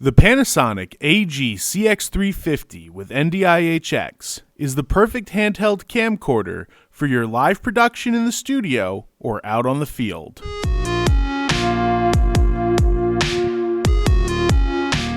The Panasonic AG-CX350 with NDI HX is the perfect handheld camcorder for your live production in the studio or out on the field.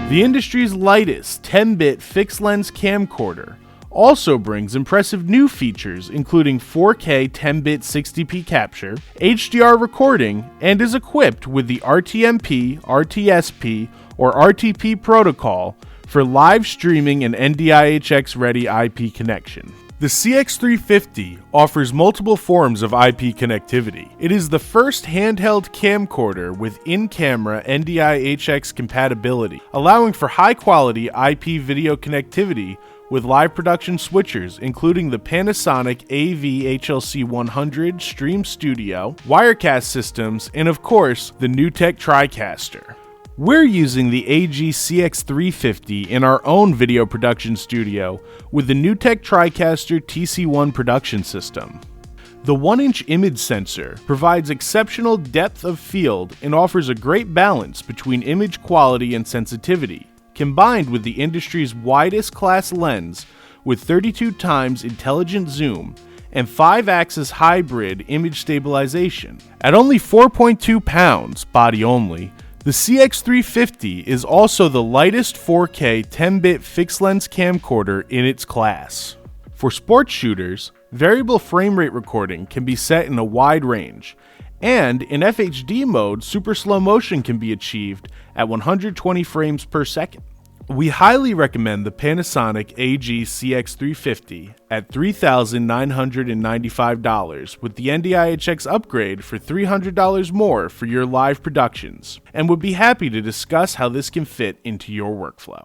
The industry's lightest 10-bit fixed-lens camcorder also brings impressive new features including 4K 10-bit 60p capture, HDR recording, and is equipped with the RTMP, RTSP, or RTP protocol for live streaming and NDI HX-ready IP connection. The CX350 offers multiple forms of IP connectivity. It is the first handheld camcorder with in-camera NDI HX compatibility, allowing for high-quality IP video connectivity with live production switchers, including the Panasonic AV-HLC100 Stream Studio, Wirecast systems, and of course, the NewTek TriCaster. We're using the AG-CX350 in our own video production studio with the NewTek TriCaster TC1 production system. The 1-inch image sensor provides exceptional depth of field and offers a great balance between image quality and sensitivity, combined with the industry's widest class lens with 32 times intelligent zoom and 5-axis hybrid image stabilization. At only 4.2 pounds, body only, the CX350 is also the lightest 4K 10-bit fixed-lens camcorder in its class. For sports shooters, variable frame rate recording can be set in a wide range, and in FHD mode, super slow motion can be achieved at 120 frames per second. We highly recommend the Panasonic AG-CX350 at $3,995 with the NDI HX upgrade for $300 more for your live productions, and would be happy to discuss how this can fit into your workflow.